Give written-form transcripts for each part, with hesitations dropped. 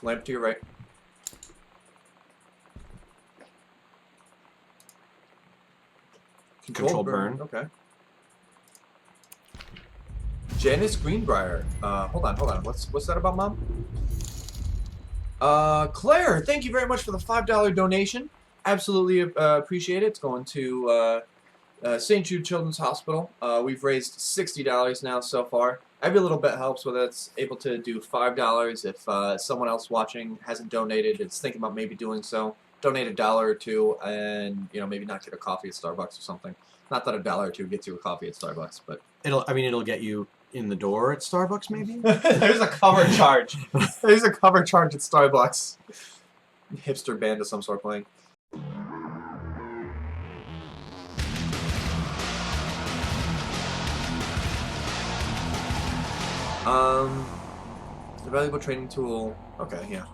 Lamp to your right. Controlled burn. Okay. Janice Greenbrier. Hold on. What's that about, Mom? Claire, thank you very much for the $5 donation. Absolutely appreciate it. It's going to St. Jude Children's Hospital. We've raised $60 now so far. Every little bit helps, whether it's able to do $5 if someone else watching hasn't donated, is thinking about maybe doing so. Donate $1 or $2, and maybe not get a coffee at Starbucks or something. Not that $1 or $2 gets you a coffee at Starbucks, but it'll get you in the door at Starbucks, maybe. There's a cover charge. There's a cover charge at Starbucks. Hipster band of some sort playing. The valuable training tool. Okay, yeah.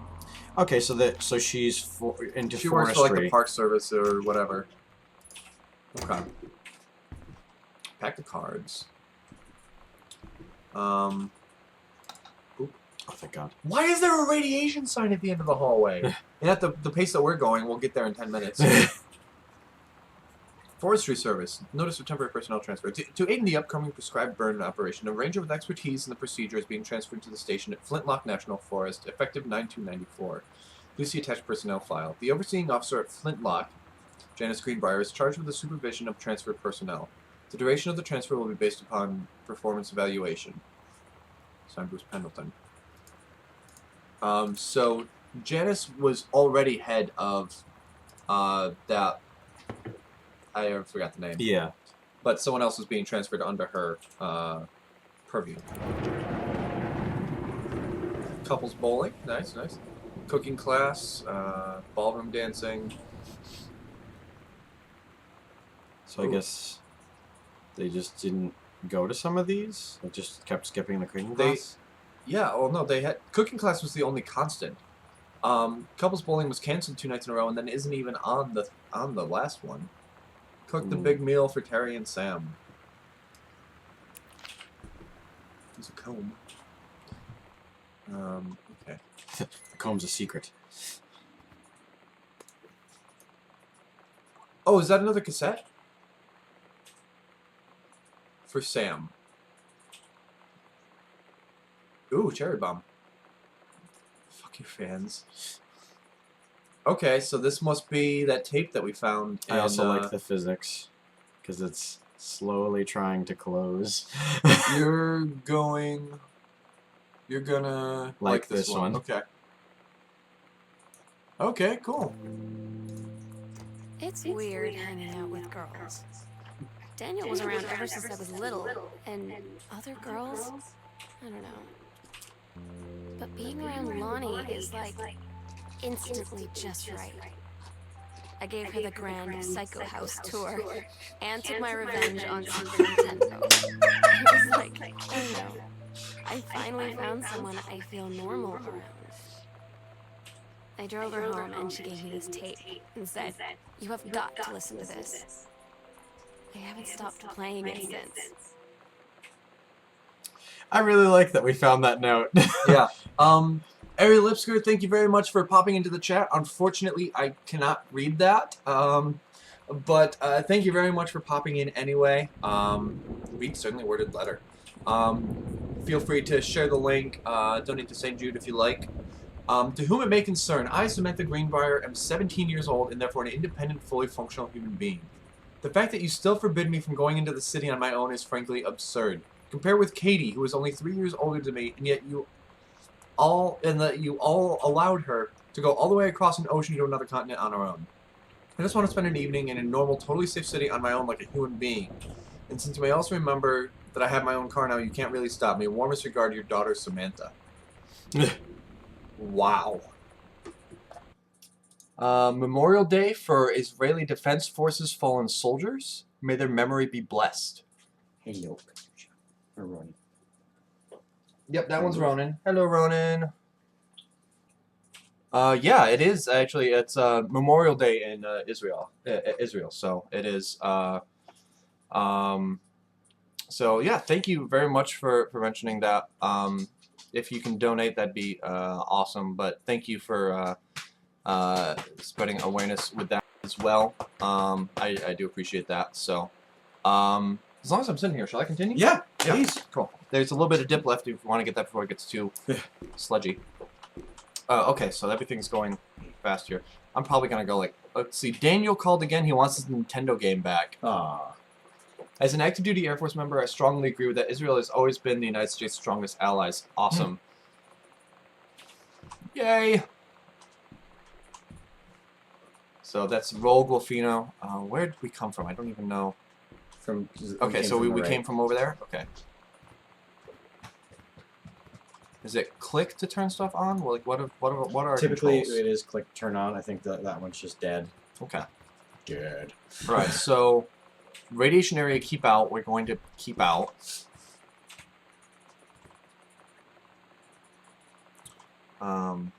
Okay, so she's into She forestry. works for like the Park Service or whatever. Okay. Pack the cards. Oh, thank God. Why is there a radiation sign at the end of the hallway? And at the pace that we're going, we'll get there in 10 minutes. Forestry Service. Notice of temporary personnel transfer. To aid in the upcoming prescribed burn operation, a ranger with expertise in the procedure is being transferred to the station at Flintlock National Forest, effective 9/2/94. Please see attached personnel file. The overseeing officer at Flintlock, Janice Greenbrier, is charged with the supervision of transferred personnel. The duration of the transfer will be based upon performance evaluation. Signed, Bruce Pendleton. So Janice was already head of that. I forgot the name. Yeah. But someone else was being transferred under her purview. Couples bowling. Nice. Cooking class. Ballroom dancing. So I guess they just didn't go to some of these? They just kept skipping the cooking class? Yeah, well, no, they had... Cooking class was the only constant. Couples bowling was canceled 2 nights in a row and then isn't even on the last one. Cook the big meal for Terry and Sam. There's a comb. Okay. The comb's a secret. Oh, is that another cassette? For Sam. Ooh, cherry bomb. Fuck your fans. Okay, so this must be that tape that we found. I also like the physics, because it's slowly trying to close. You're gonna like this one. Okay. Okay, cool. It's weird hanging out with girls. Daniel was around ever since I was little, and other girls, I don't know. But being around Lonnie is like instantly just right. I gave her the grand Psycho House tour and took my revenge on Super Nintendo. It was like, oh no, I finally found someone I feel normal around. I drove her home and she gave me this tape and said, "You have got to listen to this." I haven't stopped playing it since. I really like that we found that note. Yeah. Ari Lipsker, thank you very much for popping into the chat. Unfortunately, I cannot read that. But thank you very much for popping in anyway. Read certainly worded letter. Feel free to share the link, donate to St. Jude if you like. To whom it may concern, I, Samantha Greenbrier, am 17 years old and therefore an independent, fully functional human being. The fact that you still forbid me from going into the city on my own is frankly absurd. Compare with Katie, who is only 3 years older than me, and yet you all allowed her to go all the way across an ocean to another continent on her own. I just want to spend an evening in a normal, totally safe city on my own like a human being. And since you may also remember that I have my own car now, you can't really stop me. Warmest regard to your daughter, Samantha. Wow. Memorial Day for Israeli Defense Forces fallen soldiers. May their memory be blessed. Hey, yo. Or Ronan. Yep, that one's Ronan. Hello, Ronan. Yeah, it is actually. It's Memorial Day in Israel. So it is. So yeah, thank you very much for mentioning that. if you can donate, that'd be awesome. But thank you for spreading awareness with that as well. I do appreciate that. So, as long as I'm sitting here, shall I continue? Yeah, please. Cool. There's a little bit of dip left if you want to get that before it gets too sludgy. Okay, so everything's going fast here. I'm probably gonna go like, let's see. Daniel called again. He wants his Nintendo game back. Ah. As an active duty Air Force member, I strongly agree with that. Israel has always been the United States' strongest allies. Awesome. Yay! So that's Roll Glofino. Where did we come from? I don't even know. Okay, so we came from over there? Okay. Is it click to turn stuff on? Well, like, what are our Typically, controls? it is click turn on. I think that one's just dead. Okay. Dead. Alright, so radiation area keep out. We're going to keep out. I'm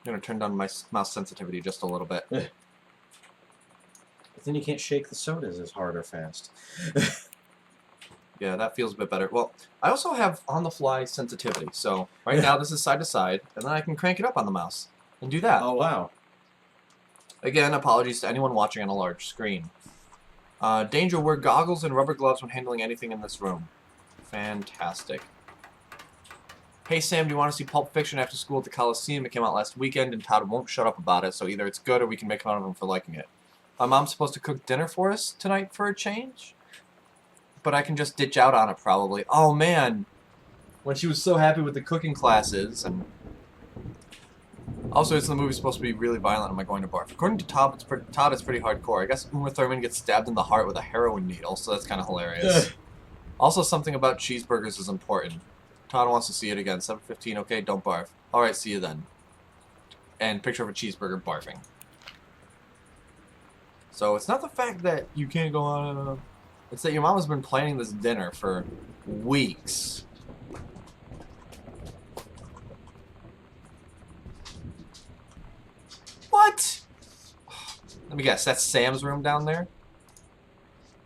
going to turn down my mouse sensitivity just a little bit. But then you can't shake the sodas as hard or fast. Yeah, that feels a bit better. Well, I also have on-the-fly sensitivity, so right now this is side to side, and then I can crank it up on the mouse and do that. Oh, wow. Again, apologies to anyone watching on a large screen. Danger, wear goggles and rubber gloves when handling anything in this room. Fantastic. Hey Sam, do you want to see Pulp Fiction after school at the Coliseum? It came out last weekend, and Todd won't shut up about it, so either it's good or we can make fun of him for liking it. My mom's supposed to cook dinner for us tonight for a change, but I can just ditch out on it probably. Oh man, when she was so happy with the cooking classes, and also the movie's supposed to be really violent. Am I going to barf? According to Todd, it's pretty hardcore. I guess Uma Thurman gets stabbed in the heart with a heroin needle, so that's kind of hilarious. Also, something about cheeseburgers is important. Todd wants to see it again. 7:15. Okay, don't barf. All right, see you then. And picture of a cheeseburger barfing. So it's not the fact that you can't go on. It's that your mom has been planning this dinner for weeks. What? Let me guess. That's Sam's room down there?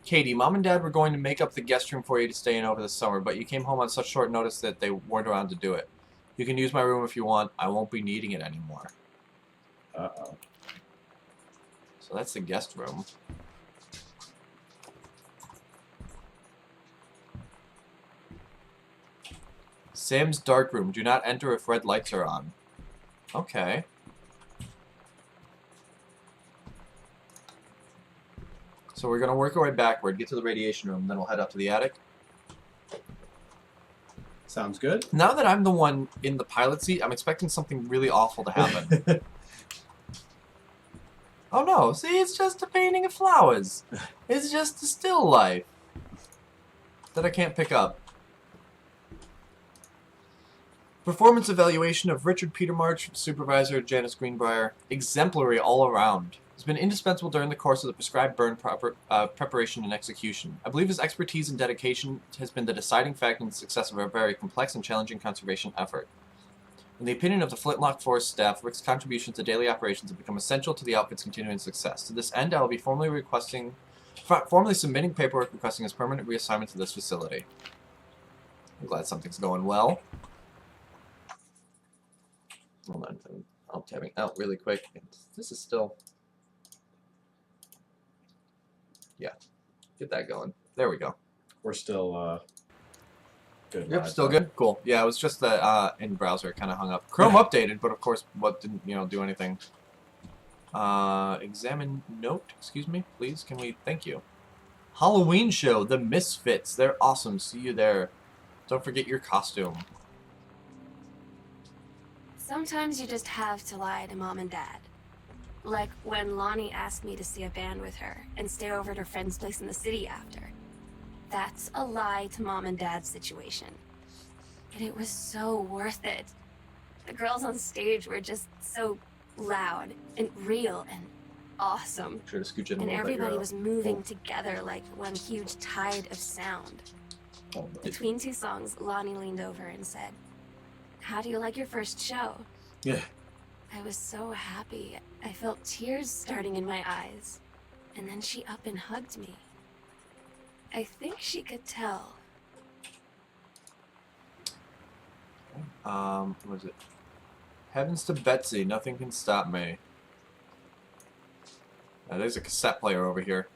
Katie, Mom and Dad were going to make up the guest room for you to stay in over the summer, but you came home on such short notice that they weren't around to do it. You can use my room if you want. I won't be needing it anymore. Uh-oh. So that's the guest room. Sam's dark room. Do not enter if red lights are on. Okay. So we're going to work our way backward, get to the radiation room, then we'll head up to the attic. Sounds good. Now that I'm the one in the pilot seat, I'm expecting something really awful to happen. Oh no, see, it's just a painting of flowers. It's just a still life that I can't pick up. Performance evaluation of Richard Petermarch, supervisor Janice Greenbrier, exemplary all around. Has been indispensable during the course of the prescribed burn preparation and execution. I believe his expertise and dedication has been the deciding factor in the success of our very complex and challenging conservation effort. In the opinion of the Flintlock Forest staff, Rick's contributions to daily operations have become essential to the outfit's continuing success. To this end, I will be formally submitting paperwork requesting his permanent reassignment to this facility. I'm glad something's going well. Hold on, I'm tabbing out really quick. This is still... Yeah, get that going. There we go. We're still good. Yep, live, still though. good. Cool. Yeah, it was just that in browser it kind of hung up. Chrome updated, but of course, what didn't do anything. Examine note. Excuse me, please. Can we? Thank you. Halloween show, The Misfits. They're awesome. See you there. Don't forget your costume. Sometimes you just have to lie to Mom and Dad. Like when Lonnie asked me to see a band with her and stay over at her friend's place in the city after. That's a lie to Mom and Dad's situation. And it was so worth it. The girls on stage were just so loud and real and awesome. Try to scooch in a And little bit. everybody was moving together like one huge tide of sound. Between two songs, Lonnie leaned over and said, "How do you like your first show?" Yeah. I was so happy. I felt tears starting in my eyes. And then she up and hugged me. I think she could tell. What is it? Heavens to Betsy, nothing can stop me. There's a cassette player over here.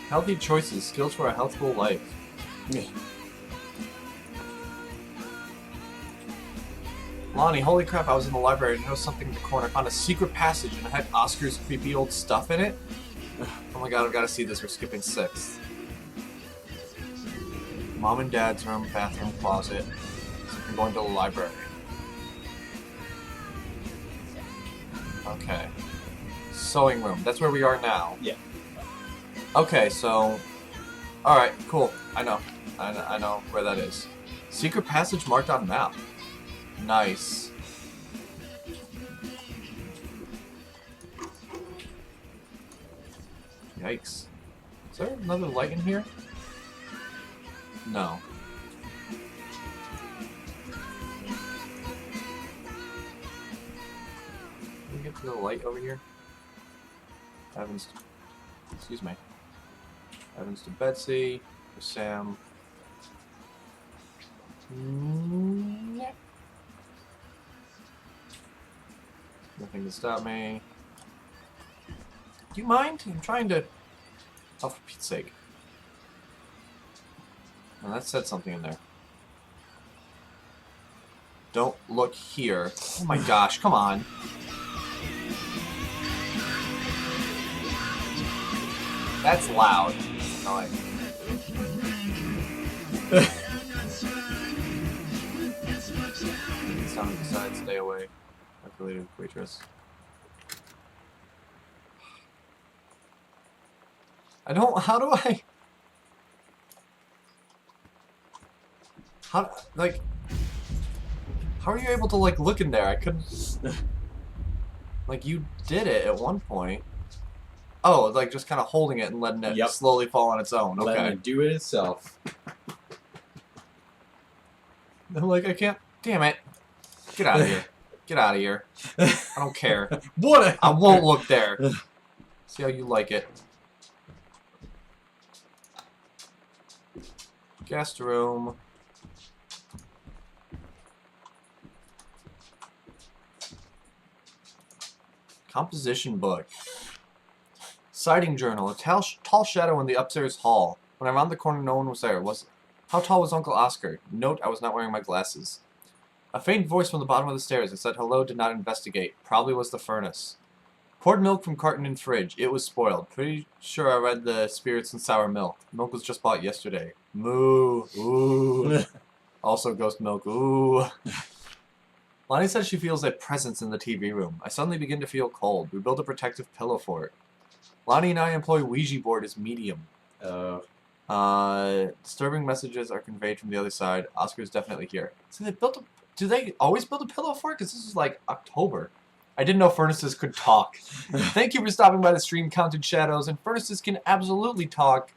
Healthy choices, skills for a healthful life. Lonnie, holy crap, I was in the library and noticed something in the corner. I found a secret passage and it had Oscar's creepy old stuff in it. Oh my god, I've got to see this. We're skipping 6th. Mom and Dad's room, bathroom, closet. So I'm going to the library. Okay. Sewing room. That's where we are now. Yeah. Okay, so... Alright, cool. I know where that is. Secret passage marked on map. Nice. Yikes. Is there another light in here? No. Can we get to the light over here? Evans. Excuse me. Evans to Betsy. To Sam. Nothing to stop me. Do you mind? I'm trying to... Oh, for Pete's sake. Well, that said something in there. Don't look here. Oh my gosh, come on. That's loud. Annoying. Someone decides stay away. Calculated waitress. I don't. How do I? How like? How are you able to like look in there? I couldn't. Like you did it at one point. Oh, like just kind of holding it and letting it slowly fall on its own. Okay. Letting it do it itself. I'm like, I can't. Damn it! Get out of here! Get out of here! I don't care. What? I won't look there. See how you like it. Guest room. Composition book. Sighting journal. A tall shadow in the upstairs hall. When I rounded the corner, no one was there. How tall was Uncle Oscar? Note, I was not wearing my glasses. A faint voice from the bottom of the stairs that said hello did not investigate. Probably was the furnace. Poured milk from carton in fridge. It was spoiled. Pretty sure I read the spirits and sour milk. Milk was just bought yesterday. Moo. Ooh. Also ghost milk. Ooh. Lonnie said she feels a presence in the TV room. I suddenly begin to feel cold. We build a protective pillow for it. Lonnie and I employ Ouija board as medium. Disturbing messages are conveyed from the other side. Oscar's definitely here. So they built a... Do they always build a pillow for it? Because this is like October. I didn't know furnaces could talk. Thank you for stopping by the stream, Counted Shadows. And furnaces can absolutely talk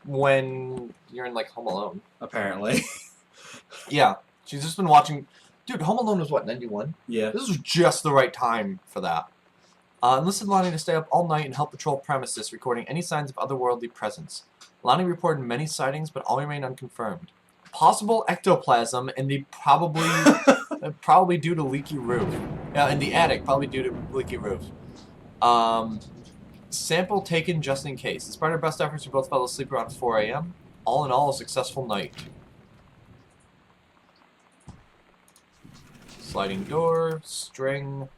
when you're in like Home Alone. Apparently. Yeah. She's just been watching... Dude, Home Alone was what, 91? Yeah. This was just the right time for that. Enlisted Lonnie to stay up all night and help patrol premises, recording any signs of otherworldly presence. Lonnie reported many sightings, but all remain unconfirmed. Possible ectoplasm in the probably due to leaky roof. Yeah, in the attic, probably due to leaky roof. Sample taken just in case. Despite our best efforts, we both fell asleep around 4 a.m. All in all, a successful night. Sliding door, string.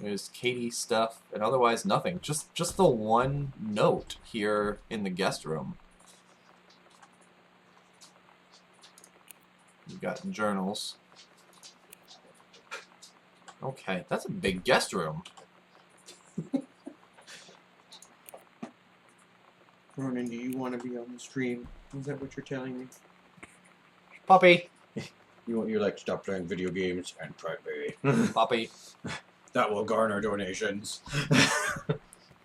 There's Katie stuff, and otherwise nothing. Just the one note here in the guest room. We've got journals. Okay, that's a big guest room. Ronan, do you want to be on the stream? Is that what you're telling me? Puppy! You like stop playing video games and try me. Poppy. That will garner donations.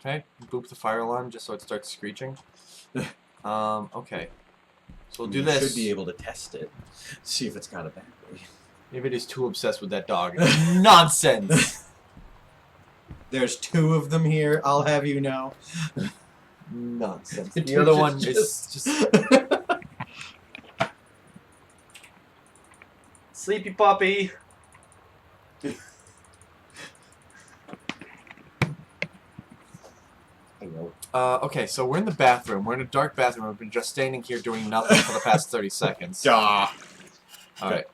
Okay, boop the fire alarm just so it starts screeching. Okay. So we'll do You this. should be able to test it. See if it's got a battery. Maybe it is too obsessed with that dog. Nonsense! There's 2 of them here, I'll have you know. Nonsense. The The other dude one is just... Sleepy puppy! Okay, so we're in the bathroom. We're in a dark bathroom. We've been just standing here doing nothing for the past 30 seconds. Duh. Alright.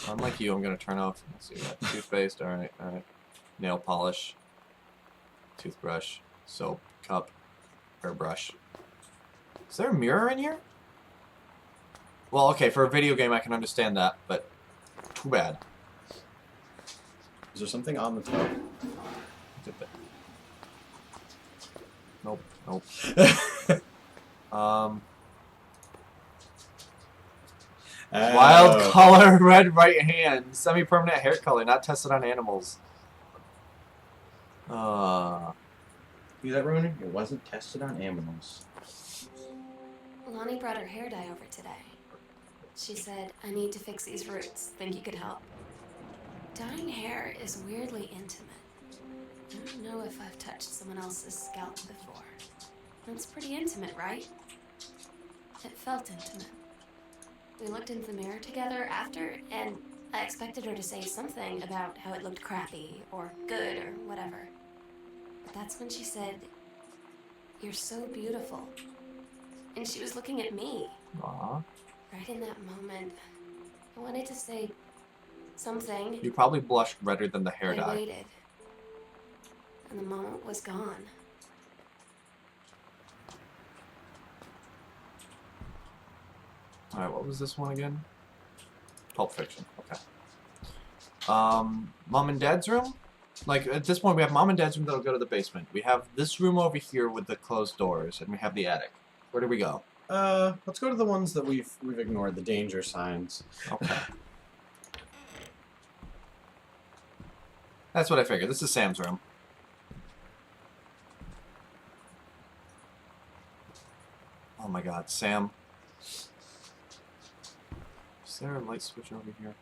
Unlike you, I'm gonna turn off. Let's see, we got toothpaste, alright. Nail polish. Toothbrush. Soap. Cup. Hairbrush. Is there a mirror in here? Well, okay, for a video game I can understand that, but too bad. Is there something on the top? Nope, nope. Wild color, red right hand. Semi-permanent hair color, not tested on animals. See that, Ronan? It wasn't tested on animals. Lonnie brought her hair dye over today. She said, I need to fix these roots. Think you could help? Dyeing hair is weirdly intimate. I don't know if I've touched someone else's scalp before. That's pretty intimate, right? It felt intimate. We looked into the mirror together after, and I expected her to say something about how it looked crappy, or good, or whatever. But that's when she said, "You're so beautiful." And she was looking at me. Aw. Right in that moment, I wanted to say something. You probably blushed redder than the hair I dye. waited. And the moment was gone. Alright, what was this one again? Pulp Fiction, okay. Mom and Dad's room? Like, at this point we have Mom and Dad's room that'll go to the basement. We have this room over here with the closed doors, and we have the attic. Where do we go? Let's go to the ones that we've ignored, the danger signs. Okay. That's what I figured. This is Sam's room. Oh my god, Sam. Is there a light switch over here?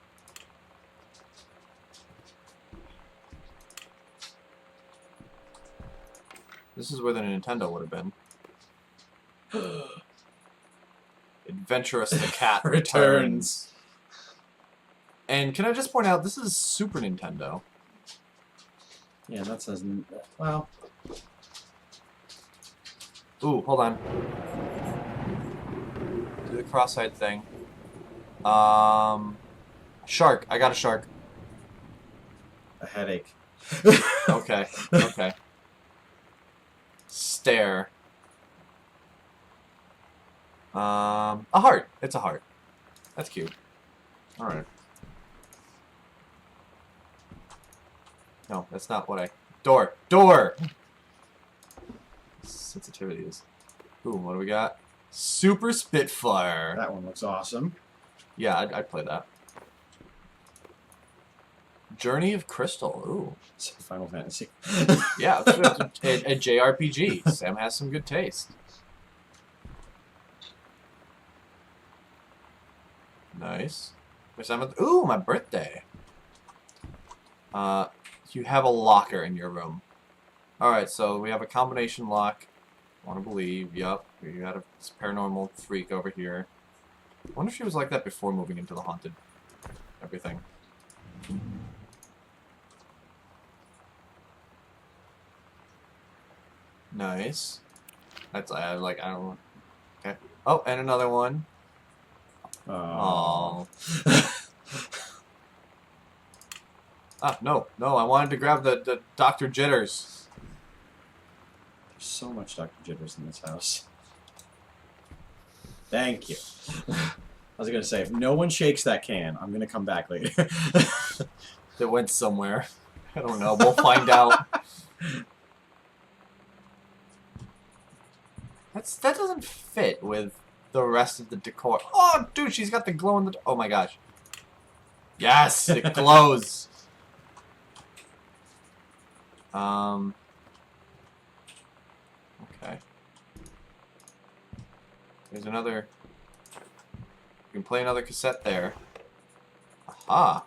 This is where the Nintendo would have been. Adventurous the Cat returns. And can I just point out, this is Super Nintendo. Yeah, that says... Well... Ooh, hold on. Do the cross-eyed thing. Shark. I got a shark. A headache. Okay. Okay. Stare. A heart. It's a heart. That's cute. Alright. No, that's not what I... Door! Door! Sensitivity is... Ooh, what do we got? Super Spitfire. That one looks awesome. Yeah, I'd play that. Journey of Crystal. Ooh. It's Final Fantasy. Yeah, a JRPG. Sam has some good taste. Nice. Ooh, my birthday. You have a locker in your room. Alright, so we have a combination lock. Want to believe. Yup. We got a paranormal freak over here. I wonder if she was like that before moving into the haunted everything. Nice. That's I don't know. Okay. Oh, and another one. Oh. Ah, no, I wanted to grab the Dr. Jitters. There's so much Dr. Jitters in this house. Thank you. I was gonna say, if no one shakes that can, I'm gonna come back later. It went somewhere. I don't know. We'll find out. That doesn't fit with the rest of the decor. Oh, dude, she's got the glow in the... Oh, my gosh. Yes, it glows. Okay. There's another. You can play another cassette there. Aha.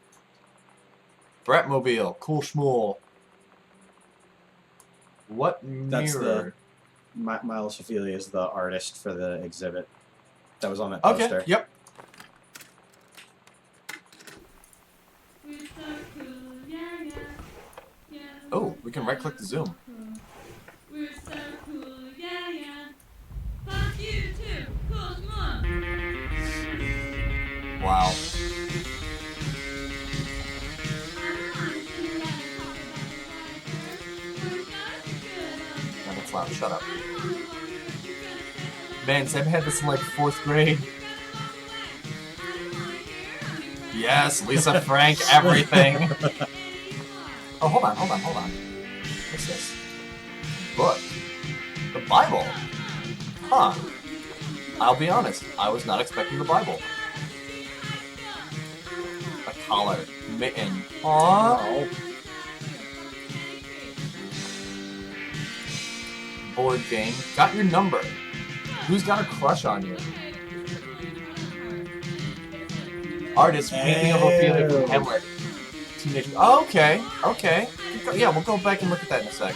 Bretmobile. Cool schmool. What That's mirror? Miles Ophelia is the artist for the exhibit that was on that Okay, poster. yep. Oh, we can right-click the zoom. We're so cool, yeah, yeah. Fuck you too, cool, come on. Wow. That's loud. Shut up. Man, Sam had this in like 4th grade. Yes, Lisa Frank, everything. Oh, hold on. What's this? Book. The Bible. Huh. I'll be honest, I was not expecting the Bible. A collar. Mitten. Aww. Oh, Board game. Got your number. Who's got a crush on you? Artist, painting of Ophelia from Hamlet. Teenage. Oh, okay. Yeah, we'll go back and look at that in a sec.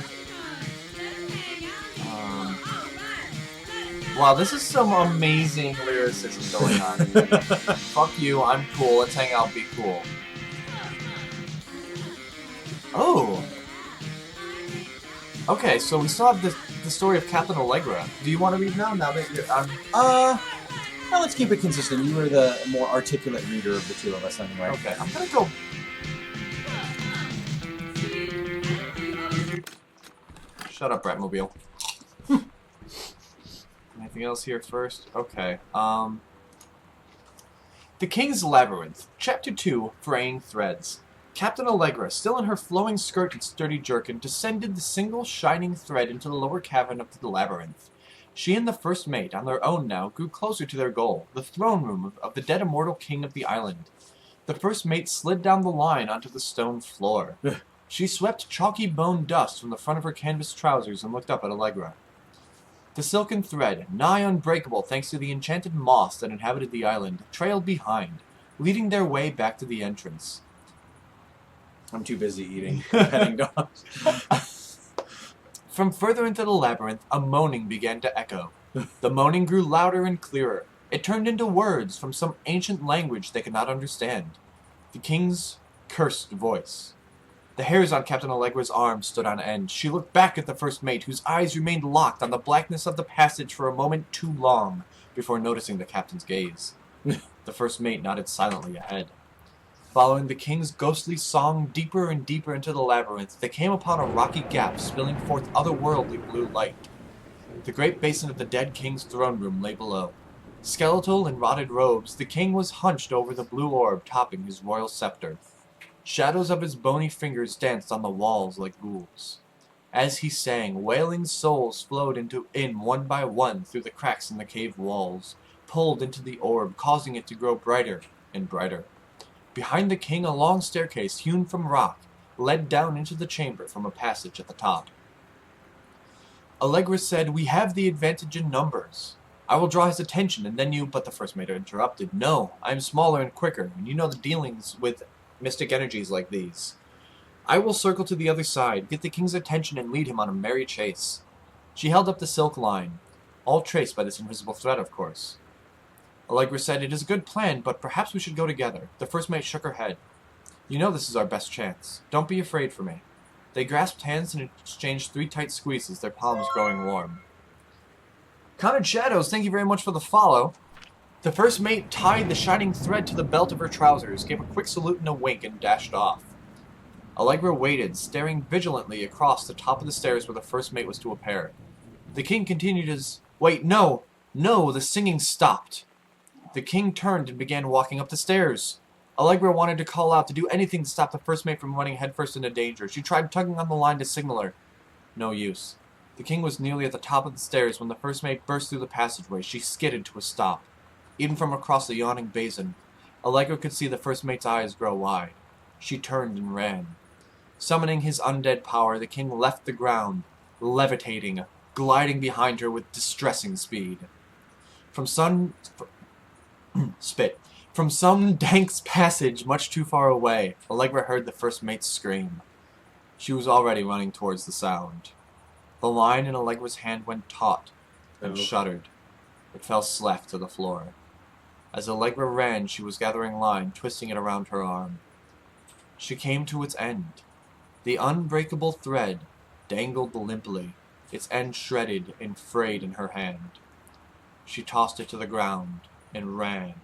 Wow, this is some amazing lyricism going on. Fuck you, I'm cool, let's hang out, be cool. Oh! Okay, so we still have the story of Captain Allegra. Do you want to read now that you're... well, let's keep it consistent. You were the more articulate reader of the two of us, anyway. Okay, I'm gonna go... Shut up, Bratmobile. Anything else here first? Okay. The King's Labyrinth, Chapter 2, Fraying Threads. Captain Allegra, still in her flowing skirt and sturdy jerkin, descended the single shining thread into the lower cavern of the labyrinth. She and the first mate, on their own now, grew closer to their goal, the throne room of the dead immortal king of the island. The first mate slid down the line onto the stone floor. She swept chalky bone dust from the front of her canvas trousers and looked up at Allegra. The silken thread, nigh unbreakable thanks to the enchanted moss that inhabited the island, trailed behind, leading their way back to the entrance. I'm too busy eating petting dogs. From further into the labyrinth, a moaning began to echo. The moaning grew louder and clearer. It turned into words from some ancient language they could not understand. The king's cursed voice. The hairs on Captain Allegra's arms stood on end. She looked back at the first mate, whose eyes remained locked on the blackness of the passage for a moment too long before noticing the captain's gaze. The first mate nodded silently ahead. Following the king's ghostly song deeper and deeper into the labyrinth, they came upon a rocky gap spilling forth otherworldly blue light. The great basin of the dead king's throne room lay below. Skeletal in rotted robes, the king was hunched over the blue orb topping his royal scepter. Shadows of his bony fingers danced on the walls like ghouls. As he sang, wailing souls flowed in one by one through the cracks in the cave walls, pulled into the orb, causing it to grow brighter and brighter. Behind the king, a long staircase, hewn from rock, led down into the chamber from a passage at the top. Allegra said, "We have the advantage in numbers. I will draw his attention, and then you—" But the first mate interrupted. "No, I am smaller and quicker, and you know the dealings with mystic energies like these. I will circle to the other side, get the king's attention, and lead him on a merry chase." She held up the silk line, all traced by this invisible thread, of course. Allegra said, "It is a good plan, but perhaps we should go together." The first mate shook her head. "You know this is our best chance. Don't be afraid for me." They grasped hands and exchanged 3 tight squeezes, their palms growing warm. Conard Shadows, thank you very much for the follow. The first mate tied the shining thread to the belt of her trousers, gave a quick salute and a wink, and dashed off. Allegra waited, staring vigilantly across the top of the stairs where the first mate was to appear. The king continued his... Wait, no! No, the singing stopped. The king turned and began walking up the stairs. Allegra wanted to call out, to do anything to stop the first mate from running headfirst into danger. She tried tugging on the line to signal her. No use. The king was nearly at the top of the stairs when the first mate burst through the passageway. She skidded to a stop. Even from across the yawning basin, Allegra could see the first mate's eyes grow wide. She turned and ran. Summoning his undead power, the king left the ground, levitating, gliding behind her with distressing speed. From some dank passage much too far away, Allegra heard the first mate scream. She was already running towards the sound. The line in Allegra's hand went taut and shuddered. It fell slack to the floor. As Allegra ran, she was gathering line, twisting it around her arm. She came to its end. The unbreakable thread dangled limply, its end shredded and frayed in her hand. She tossed it to the ground and ran.